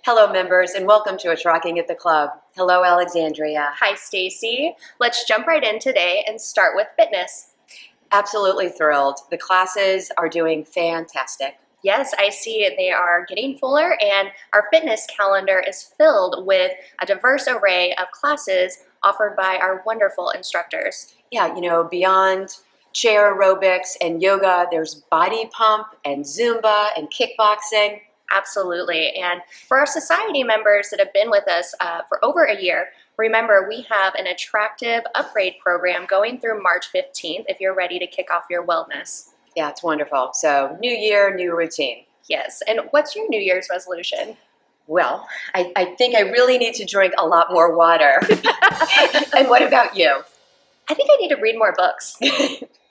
Hello, members, and welcome to It's Rocking at the Club. Hello, Alexandria. Hi, Stacy. Let's jump right in today and start with fitness. Absolutely thrilled. The classes are doing fantastic. Yes, I see they are getting fuller, and our fitness calendar is filled with a diverse array of classes offered by our wonderful instructors. Yeah, beyond chair aerobics and yoga, there's body pump and Zumba and kickboxing. Absolutely. And for our society members that have been with us for over a year, remember we have an attractive upgrade program going through March 15th if you're ready to kick off your wellness. Yeah, it's wonderful. So, new year, new routine. Yes. And what's your New Year's resolution? Well, I think I really need to drink a lot more water. And what about you? I think I need to read more books.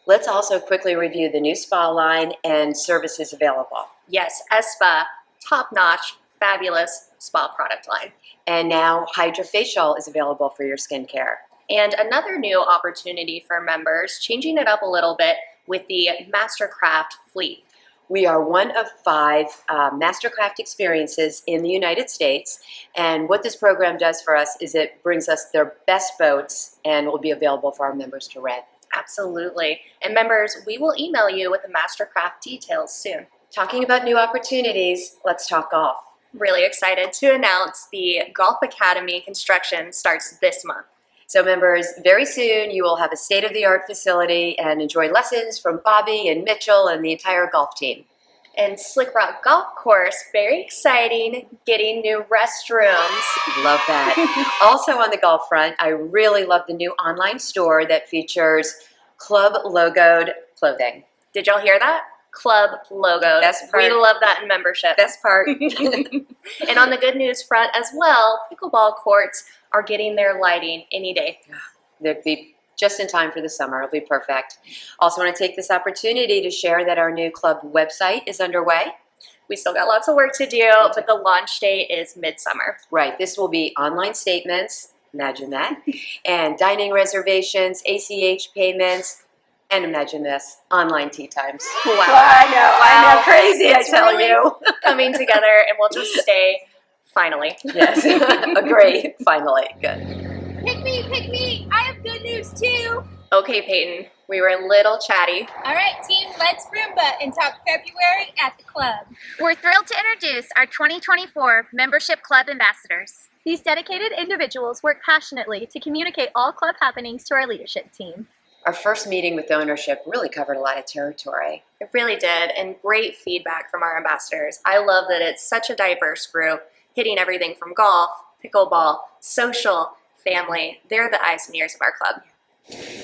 Let's also quickly review the new spa line and services available. Yes, Spa, top-notch, fabulous spa product line. And now Hydrofacial is available for your skincare. And another new opportunity for members, changing it up a little bit with the Mastercraft Fleet. We are one of 5 Mastercraft experiences in the United States. And what this program does for us is it brings us their best boats and will be available for our members to rent. Absolutely. And members, we will email you with the Mastercraft details soon. Talking about new opportunities, let's talk golf. Really excited to announce the Golf Academy construction starts this month. So members, very soon you will have a state-of-the-art facility and enjoy lessons from Bobby and Mitchell and the entire golf team. And Slick Rock Golf Course, very exciting, getting new restrooms. Love that. Also on the golf front, I really love the new online store that features club logoed clothing. Did y'all hear that? Club logo. Best part. We love that in membership. Best part. And on the good news front as well, pickleball courts are getting their lighting any day. They'll be just in time for the summer. It'll be perfect. Also want to take this opportunity to share that our new club website is underway. We still got lots of work to do, but the launch date is midsummer. Right. This will be online statements. Imagine that. And dining reservations, ACH payments, and imagine this, online tea times. Wow. I know, crazy, It's I tell really you. coming together, and we'll just stay, finally. Yes, agree, finally, good. Pick me! I have good news too! Okay, Peyton, we were a little chatty. Alright team, let's Roomba and talk February at the club. We're thrilled to introduce our 2024 Membership Club Ambassadors. These dedicated individuals work passionately to communicate all club happenings to our leadership team. Our first meeting with ownership really covered a lot of territory. It really did, and great feedback from our ambassadors. I love that it's such a diverse group, hitting everything from golf, pickleball, social, family. They're the eyes and ears of our club.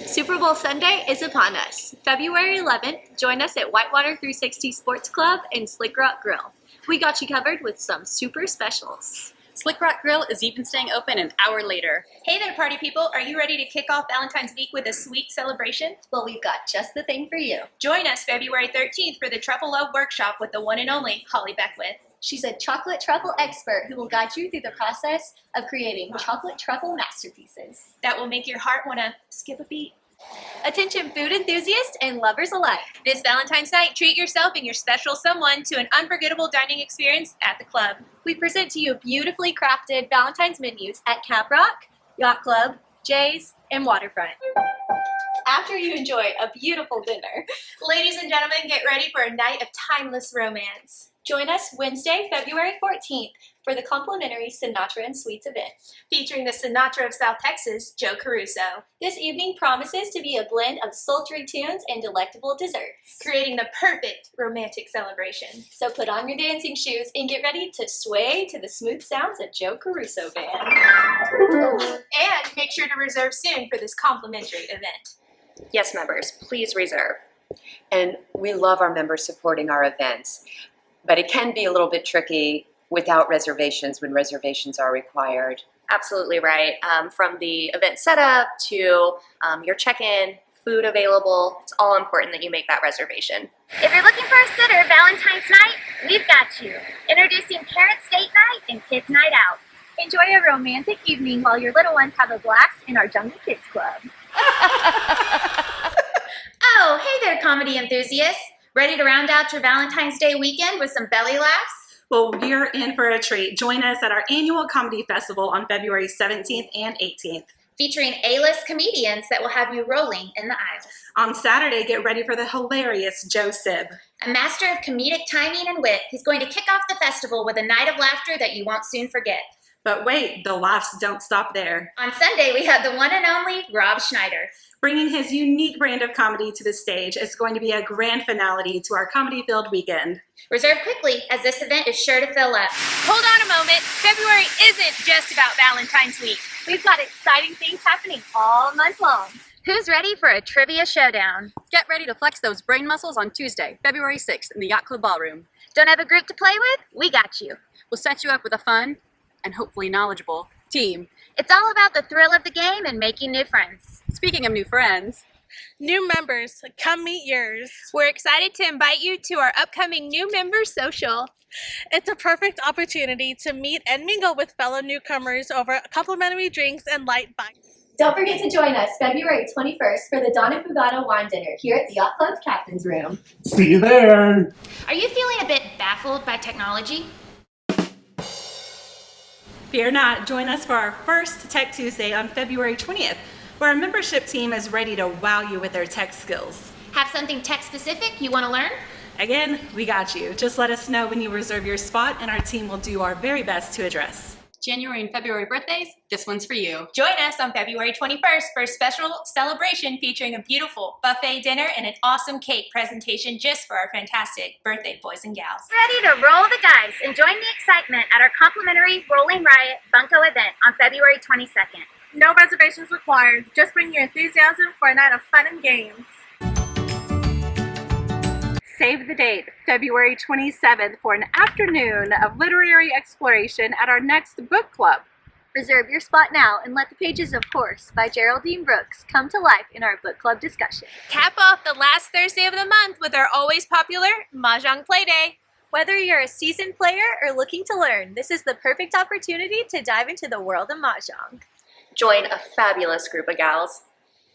Super Bowl Sunday is upon us. February 11th, join us at Whitewater 360 Sports Club and Slick Rock Grill. We got you covered with some super specials. Slick Rock Grill is even staying open an hour later. Hey there party people, are you ready to kick off Valentine's Week with a sweet celebration? Well, we've got just the thing for you. Join us February 13th for the Truffle Love Workshop with the one and only Holly Beckwith. She's a chocolate truffle expert who will guide you through the process of creating chocolate truffle masterpieces. That will make your heart want to skip a beat. Attention food enthusiasts and lovers alike. This Valentine's night, treat yourself and your special someone to an unforgettable dining experience at the club. We present to you beautifully crafted Valentine's menus at Cap Rock, Yacht Club, Jay's, and Waterfront. After you enjoy a beautiful dinner, ladies and gentlemen, get ready for a night of timeless romance. Join us Wednesday, February 14th for the complimentary Sinatra and Sweets event. Featuring the Sinatra of South Texas, Joe Caruso. This evening promises to be a blend of sultry tunes and delectable desserts. Creating the perfect romantic celebration. So put on your dancing shoes and get ready to sway to the smooth sounds of Joe Caruso Band. And make sure to reserve soon for this complimentary event. Yes, members, please reserve. And we love our members supporting our events, but it can be a little bit tricky without reservations when reservations are required. Absolutely right. From the event setup to your check-in, food available, it's all important that you make that reservation. If you're looking for a sitter Valentine's night, we've got you. Introducing Parents' Date Night and Kids' Night Out. Enjoy a romantic evening while your little ones have a blast in our Jungle Kids Club. Oh, hey there, comedy enthusiasts. Ready to round out your Valentine's Day weekend with some belly laughs? Well, you're in for a treat. Join us at our annual comedy festival on February 17th and 18th. Featuring A-list comedians that will have you rolling in the aisles. On Saturday, get ready for the hilarious Joe Sib. A master of comedic timing and wit, he's going to kick off the festival with a night of laughter that you won't soon forget. But wait, the laughs don't stop there. On Sunday, we have the one and only Rob Schneider. Bringing his unique brand of comedy to the stage is going to be a grand finale to our comedy-filled weekend. Reserve quickly, as this event is sure to fill up. Hold on a moment. February isn't just about Valentine's week. We've got exciting things happening all month long. Who's ready for a trivia showdown? Get ready to flex those brain muscles on Tuesday, February 6th in the Yacht Club Ballroom. Don't have a group to play with? We got you. We'll set you up with a fun and hopefully knowledgeable team. It's all about the thrill of the game and making new friends. Speaking of new friends, New members, come meet yours. We're excited to invite you to our upcoming new member social. It's a perfect opportunity to meet and mingle with fellow newcomers over complimentary drinks and light bites. Don't forget to join us February 21st for the Donna Fugado wine dinner here at the Yacht Club Captain's Room. See you there. Are you feeling a bit baffled by technology? Fear not, join us for our first Tech Tuesday on February 20th, where our membership team is ready to wow you with their tech skills. Have something tech specific you want to learn? Again, we got you. Just let us know when you reserve your spot and our team will do our very best to address. January and February birthdays, this one's for you. Join us on February 21st for a special celebration featuring a beautiful buffet dinner and an awesome cake presentation just for our fantastic birthday boys and gals. Ready to roll the dice and join the excitement at our complimentary Rolling Riot Bunko event on February 22nd. No reservations required. Just bring your enthusiasm for a night of fun and games. Save the date, February 27th, for an afternoon of literary exploration at our next book club. Reserve your spot now and let the pages of Horse by Geraldine Brooks come to life in our book club discussion. Cap off the last Thursday of the month with our always popular Mahjong Playday. Whether you're a seasoned player or looking to learn, this is the perfect opportunity to dive into the world of Mahjong. Join a fabulous group of gals.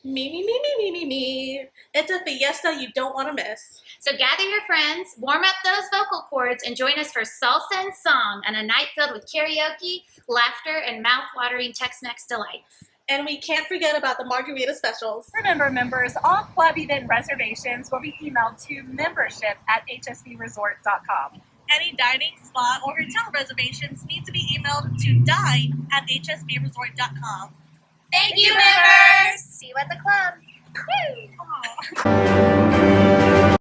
Me. It's a fiesta you don't want to miss. So gather your friends, warm up those vocal cords, and join us for salsa and song on a night filled with karaoke, laughter, and mouth-watering Tex-Mex delights. And we can't forget about the margarita specials. Remember, members, all club event reservations will be emailed to membership@hsbresort.com. Any dining, spa, or hotel reservations need to be emailed to dine@hsbresort.com. Thank you, members! See you at the club. Woo!